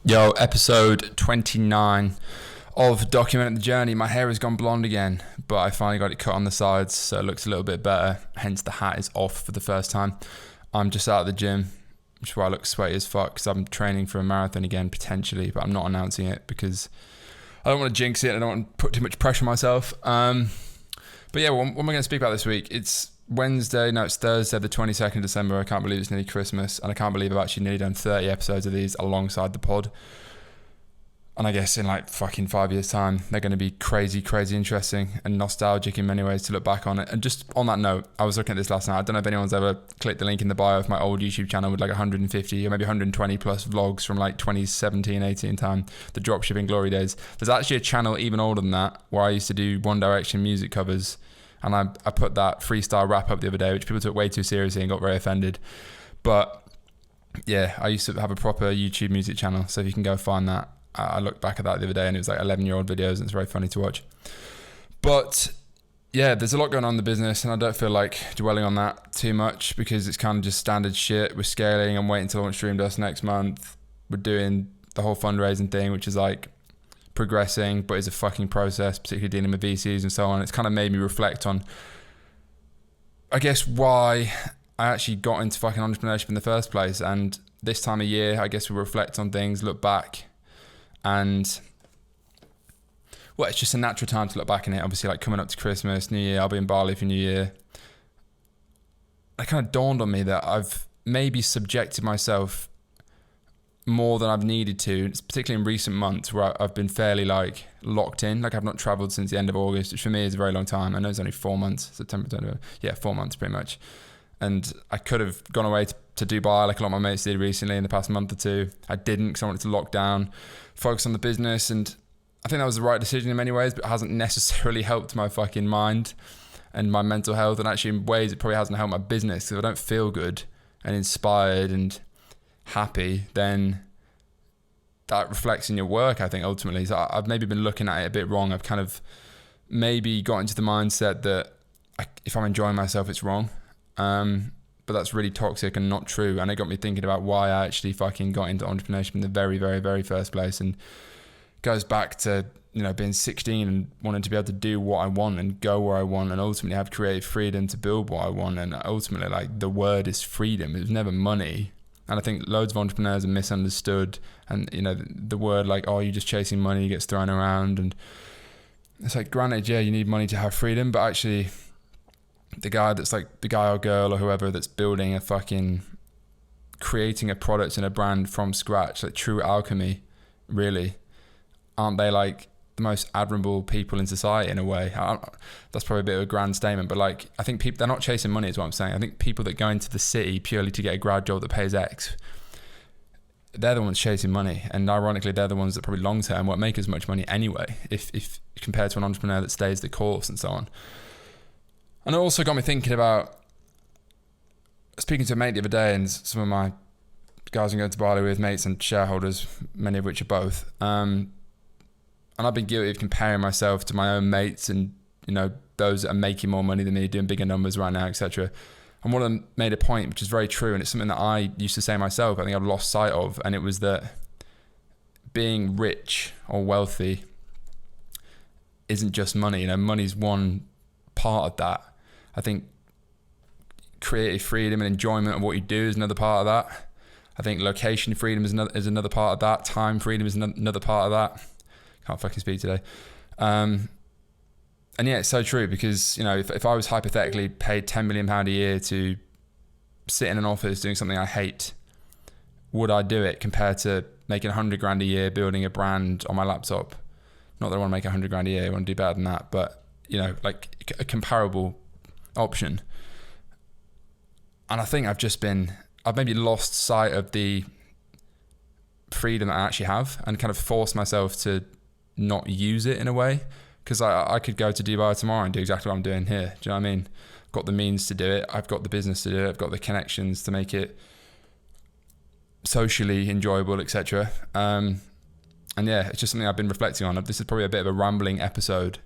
Yo, episode 29 of Documenting the Journey. My hair has gone blonde again, but I finally got it cut on the sides, so it looks a little bit better. Hence, the hat is off for the first time. I'm just out of the gym, which is why I look sweaty as fuck, because I'm training for a marathon again, potentially, but I'm not announcing it because I don't want to jinx it. I don't want to put too much pressure on myself. But yeah, what am I going to speak about this week? It's Wednesday, no, it's Thursday, the 22nd of December. I can't believe it's nearly Christmas, and I can't believe I've actually nearly done 30 episodes of these alongside the pod. And I guess in like fucking 5 years' time, they're going to be crazy, crazy interesting and nostalgic in many ways to look back on it. And just on that note, I was looking at this last night. I don't know if anyone's ever clicked the link in the bio of my old YouTube channel with like 150 or maybe 120 plus vlogs from like 2017, 18 time, the dropshipping glory days. There's actually a channel even older than that where I used to do One Direction music covers. And I put that freestyle rap up the other day, which people took way too seriously and got very offended. But yeah, I used to have a proper YouTube music channel. So if you can go find that, I looked back at that the other day and it was like 11-year-old videos and it's very funny to watch. But yeah, there's a lot going on in the business and I don't feel like dwelling on that too much because it's kind of just standard shit. We're scaling. I'm waiting to launch Dream Dust next month. We're doing the whole fundraising thing, which is like progressing, but it's a fucking process, particularly dealing with VCs and so on. It's kind of made me reflect on, I guess, why I actually got into fucking entrepreneurship in the first place. And this time of year, I guess we reflect on things, look back, and well, it's just a natural time to look back in it. Obviously, like coming up to Christmas, New Year, I'll be in Bali for New Year. It kind of dawned on me that I've maybe subjected myself more than I've needed to, particularly in recent months where I've been fairly like locked in. Like I've not traveled since the end of August, which for me is a very long time. I know it's only 4 months, September, October. Yeah, 4 months pretty much. And I could have gone away to Dubai like a lot of my mates did recently in the past month or two. I didn't because I wanted to lock down, focus on the business. And I think that was the right decision in many ways, but it hasn't necessarily helped my fucking mind and my mental health. And actually in ways it probably hasn't helped my business because if I don't feel good and inspired and happy, then that reflects in your work, I think, ultimately. So I've maybe been looking at it a bit wrong. I've kind of maybe got into the mindset that if I'm enjoying myself, it's wrong. But that's really toxic and not true. And it got me thinking about why I actually fucking got into entrepreneurship in the very, very, very first place. And goes back to, you know, being 16 and wanting to be able to do what I want and go where I want and ultimately have creative freedom to build what I want. And ultimately, like, the word is freedom. It was never money. And I think loads of entrepreneurs are misunderstood. And, you know, the word like, oh, you're just chasing money gets thrown around. And it's like, granted, yeah, you need money to have freedom. But actually, the guy that's like the guy or girl or whoever that's building a fucking, creating a product and a brand from scratch, like true alchemy, really, aren't they like the most admirable people in society in a way? That's probably a bit of a grand statement, but like, I think people, they're not chasing money is what I'm saying. I think people that go into the city purely to get a grad job that pays X, they're the ones chasing money. And ironically, they're the ones that probably long term won't make as much money anyway, if compared to an entrepreneur that stays the course and so on. And it also got me thinking about speaking to a mate the other day, and some of my guys I'm going to Bali with, mates and shareholders, many of which are both. And I've been guilty of comparing myself to my own mates and, you know, those that are making more money than me, doing bigger numbers right now, etc. And one of them made a point, which is very true, and it's something that I used to say myself, I think I've lost sight of, and it was that being rich or wealthy isn't just money. You know, money's one part of that. I think creative freedom and enjoyment of what you do is another part of that. I think location freedom is another part of that. Time freedom is another part of that. Can't fucking speak today. And yeah, it's so true because, you know, if I was hypothetically paid £10 million a year to sit in an office doing something I hate, would I do it compared to making 100 grand a year building a brand on my laptop? Not that I want to make 100 grand a year, I want to do better than that, but, you know, like a comparable option. And I think I've maybe lost sight of the freedom that I actually have and kind of forced myself to not use it in a way, because I could go to Dubai tomorrow and do exactly what I'm doing here. Do you know what I mean? I've got the means to do it. I've got the business to do it. I've got the connections to make it socially enjoyable, etc. And yeah, it's just something I've been reflecting on. This is probably a bit of a rambling episode,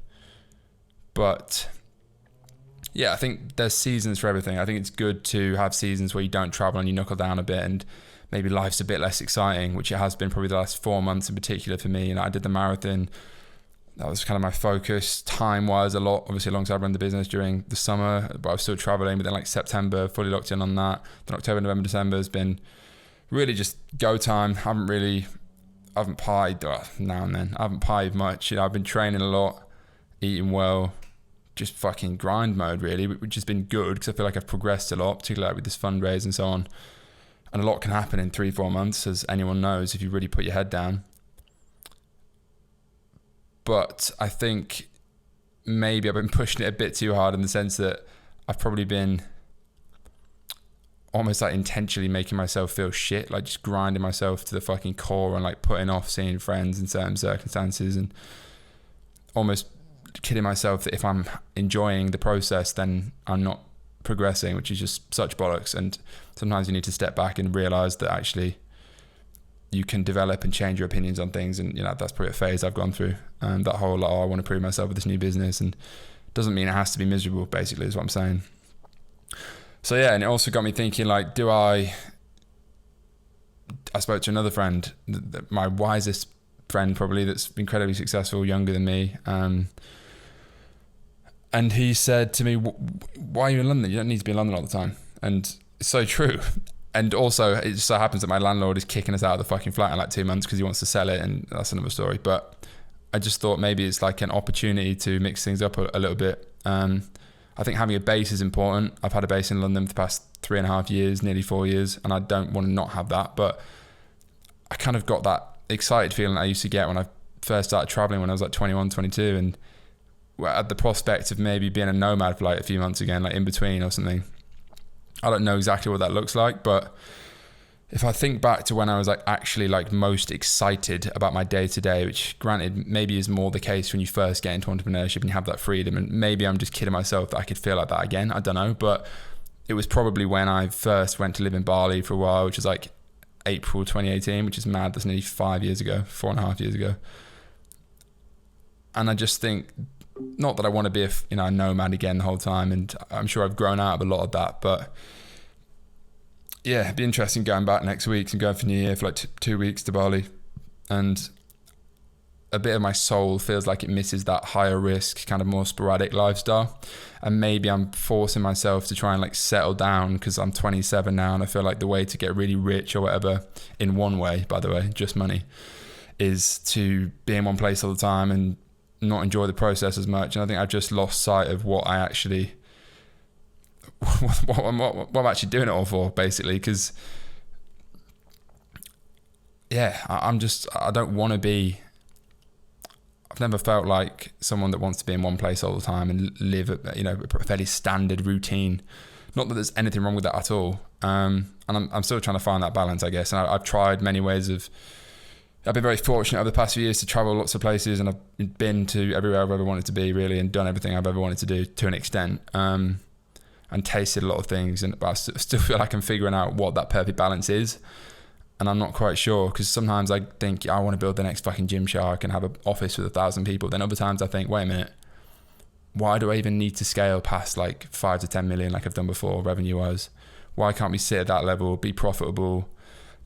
but yeah, I think there's seasons for everything. I think it's good to have seasons where you don't travel and you knuckle down a bit and maybe life's a bit less exciting, which it has been probably the last 4 months in particular for me. And I did the marathon. That was kind of my focus time-wise a lot, obviously alongside running the business during the summer, but I was still traveling. But then like September, fully locked in on that. Then October, November, December has been really just go time. I haven't partied now and then. I haven't partied much. I've been training a lot, eating well, just fucking grind mode really, which has been good because I feel like I've progressed a lot, particularly like with this fundraise and so on. And a lot can happen in 3-4 months, as anyone knows, if you really put your head down. But I think maybe I've been pushing it a bit too hard in the sense that I've probably been almost like intentionally making myself feel shit, like just grinding myself to the fucking core and like putting off seeing friends in certain circumstances and almost kidding myself that if I'm enjoying the process, then I'm not progressing, which is just such bollocks. And sometimes you need to step back and realize that actually you can develop and change your opinions on things. And, that's probably a phase I've gone through. That whole, I want to prove myself with this new business, and doesn't mean it has to be miserable, basically, is what I'm saying. So yeah, and it also got me thinking, like, I spoke to another friend, my wisest friend probably, that's incredibly successful, younger than me. And he said to me, why are you in London? You don't need to be in London all the time. And it's so true. And also, it just so happens that my landlord is kicking us out of the fucking flat in like 2 months because he wants to sell it, and that's another story. But I just thought maybe it's like an opportunity to mix things up a little bit. I think having a base is important. I've had a base in London for the past 3.5 years, nearly 4 years, and I don't want to not have that. But I kind of got that excited feeling I used to get when I first started traveling when I was like 21, 22, and at the prospect of maybe being a nomad for like a few months again, like in between or something. I don't know exactly what that looks like, but if I think back to when I was like actually like most excited about my day to day, which granted maybe is more the case when you first get into entrepreneurship and you have that freedom, and maybe I'm just kidding myself that I could feel like that again, I don't know, but it was probably when I first went to live in Bali for a while, which is like April 2018, which is mad. That's nearly 5 years ago, 4.5 years ago. And I just think, not that I want to be a nomad again the whole time, and I'm sure I've grown out of a lot of that, but yeah, it'd be interesting going back next week and going for New Year for like 2 weeks to Bali, and a bit of my soul feels like it misses that higher risk, kind of more sporadic lifestyle, and maybe I'm forcing myself to try and like settle down because I'm 27 now, and I feel like the way to get really rich or whatever, in one way, by the way, just money, is to be in one place all the time and not enjoy the process as much. And I think I've just lost sight of what I actually what I'm actually doing it all for, basically, because I don't want to be, I've never felt like someone that wants to be in one place all the time and live a fairly standard routine. Not that there's anything wrong with that at all, and I'm still trying to find that balance, I guess. And I've tried many ways of, I've been very fortunate over the past few years to travel lots of places, and I've been to everywhere I've ever wanted to be, really, and done everything I've ever wanted to do to an extent, and tasted a lot of things. But I still feel like I'm figuring out what that perfect balance is, and I'm not quite sure, because sometimes I think I want to build the next fucking Gymshark and have an office with 1,000 people. Then other times I think, wait a minute, why do I even need to scale past like 5 to 10 million like I've done before revenue-wise? Why can't we sit at that level, be profitable,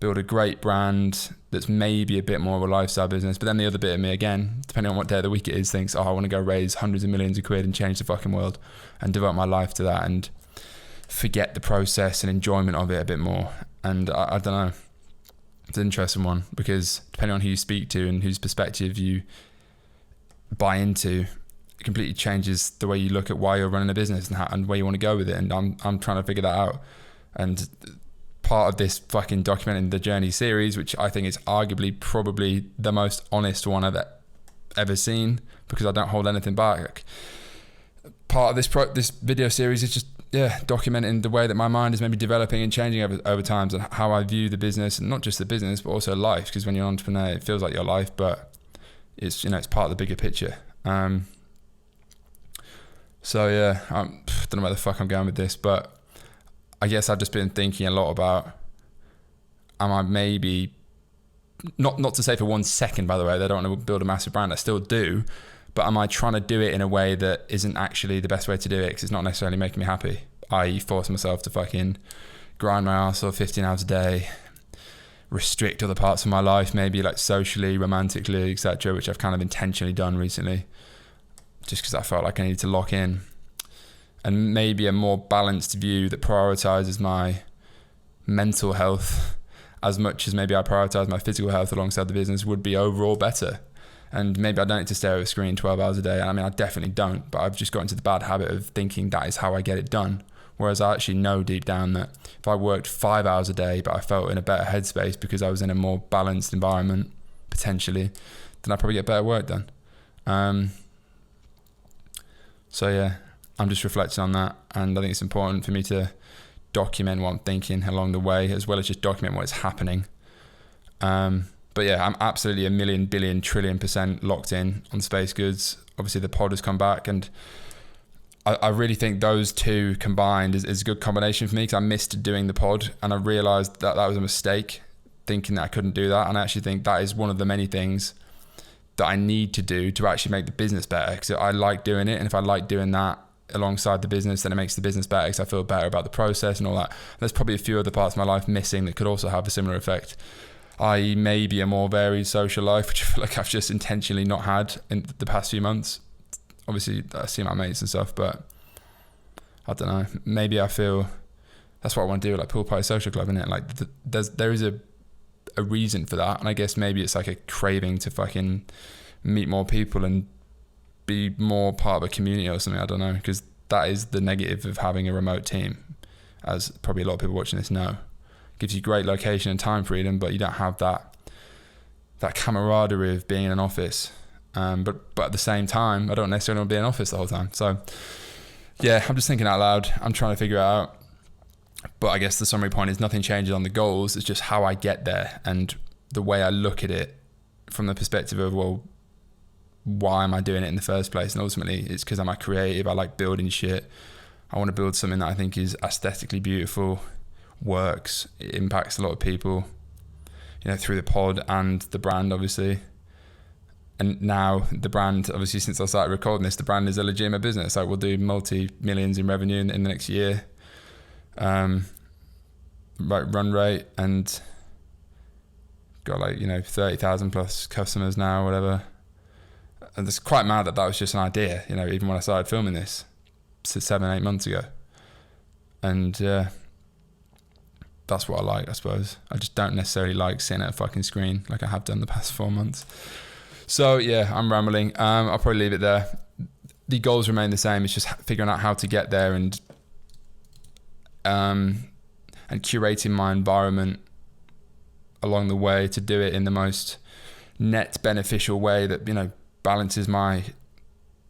build a great brand that's maybe a bit more of a lifestyle business? But then the other bit of me, again, depending on what day of the week it is, thinks, I want to go raise hundreds of millions of quid and change the fucking world and devote my life to that and forget the process and enjoyment of it a bit more. And I don't know. It's an interesting one, because depending on who you speak to and whose perspective you buy into, it completely changes the way you look at why you're running a business and where you want to go with it. And I'm trying to figure that out. And part of this fucking Documenting the Journey series, which I think is arguably probably the most honest one I've ever seen, because I don't hold anything back. Part of this video series is just documenting the way that my mind is maybe developing and changing over time, and how I view the business, and not just the business but also life, because when you're an entrepreneur it feels like your life, but it's it's part of the bigger picture. So yeah, I don't know where the fuck I'm going with this, but I guess I've just been thinking a lot about, am I maybe, not to say for 1 second, by the way, that I don't want to build a massive brand, I still do, but am I trying to do it in a way that isn't actually the best way to do it, because it's not necessarily making me happy, i.e. force myself to fucking grind my ass off 15 hours a day, restrict other parts of my life, maybe like socially, romantically, etc., which I've kind of intentionally done recently, just because I felt like I needed to lock in. And maybe a more balanced view that prioritizes my mental health as much as maybe I prioritize my physical health alongside the business would be overall better. And maybe I don't need to stare at a screen 12 hours a day. I mean, I definitely don't, but I've just got into the bad habit of thinking that is how I get it done. Whereas I actually know deep down that if I worked 5 hours a day, but I felt in a better headspace because I was in a more balanced environment, potentially, then I'd probably get better work done. So yeah, I'm just reflecting on that. And I think it's important for me to document what I'm thinking along the way, as well as just document what is happening. But yeah, I'm absolutely a million, billion, trillion % locked in on Space Goods. Obviously the pod has come back, and I really think those two combined is a good combination for me, because I missed doing the pod and I realized that was a mistake, thinking that I couldn't do that. And I actually think that is one of the many things that I need to do to actually make the business better, because I like doing it. And if I like doing that alongside the business, then it makes the business better because I feel better about the process and all that. There's probably a few other parts of my life missing that could also have a similar effect, i.e. maybe a more varied social life, which I feel like I've just intentionally not had in the past few months. Obviously I see my mates and stuff, but I don't know, maybe I feel that's what I want to do, like Pool Party Social Club, innit? Like there is a reason for that, and I guess maybe it's like a craving to fucking meet more people and be more part of a community or something. I don't know, because that is the negative of having a remote team, as probably a lot of people watching this know. It gives you great location and time freedom, but you don't have that camaraderie of being in an office. But at the same time, I don't necessarily want to be in an office the whole time. So yeah, I'm just thinking out loud. I'm trying to figure it out. But I guess the summary point is nothing changes on the goals. It's just how I get there and the way I look at it from the perspective of, well, why am I doing it in the first place? And ultimately it's because I'm a creative. I like building shit. I want to build something that I think is aesthetically beautiful, works, it impacts a lot of people, you know, through the pod and the brand, obviously. And now the brand, obviously, since I started recording this, the brand is a legitimate business. Like, we'll do multi-millions in revenue in the next year, run rate, and got 30,000 plus customers now, whatever. And it's quite mad that was just an idea, even when I started filming this 7-8 months ago. And that's what I like, I suppose. I just don't necessarily like sitting at a fucking screen like I have done the past 4 months. So yeah, I'm rambling. I'll probably leave it there. The goals remain the same. It's just figuring out how to get there and curating my environment along the way to do it in the most net beneficial way that, balances my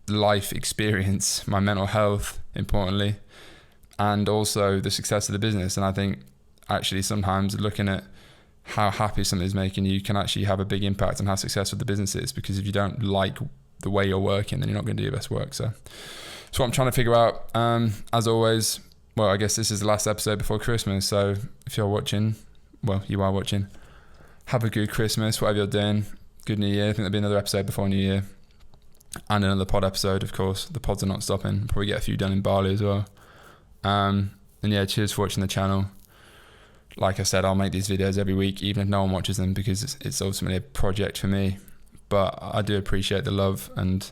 life experience, my mental health, importantly, and also the success of the business. And I think actually sometimes looking at how happy something's making you can actually have a big impact on how successful the business is, because if you don't like the way you're working, then you're not going to do your best work. So that's what I'm trying to figure out. As always, well, I guess this is the last episode before Christmas, so if you're watching, well, you are watching, have a good Christmas, whatever you're doing. Good New Year. I think there'll be another episode before New Year, and another pod episode, of course. The pods are not stopping. Probably get a few done in Bali as well. And yeah, cheers for watching the channel. Like I said, I'll make these videos every week, even if no one watches them, because it's ultimately a project for me. But I do appreciate the love and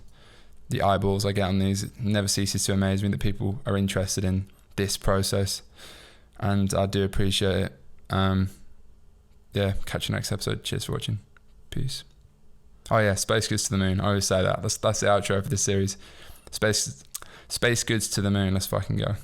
the eyeballs I get on these. It never ceases to amaze me that people are interested in this process, and I do appreciate it. Yeah, catch you next episode. Cheers for watching. Peace. Oh yeah, Space Goods to the Moon. I always say that. That's the outro for this series. Space Goods to the Moon. Let's fucking go.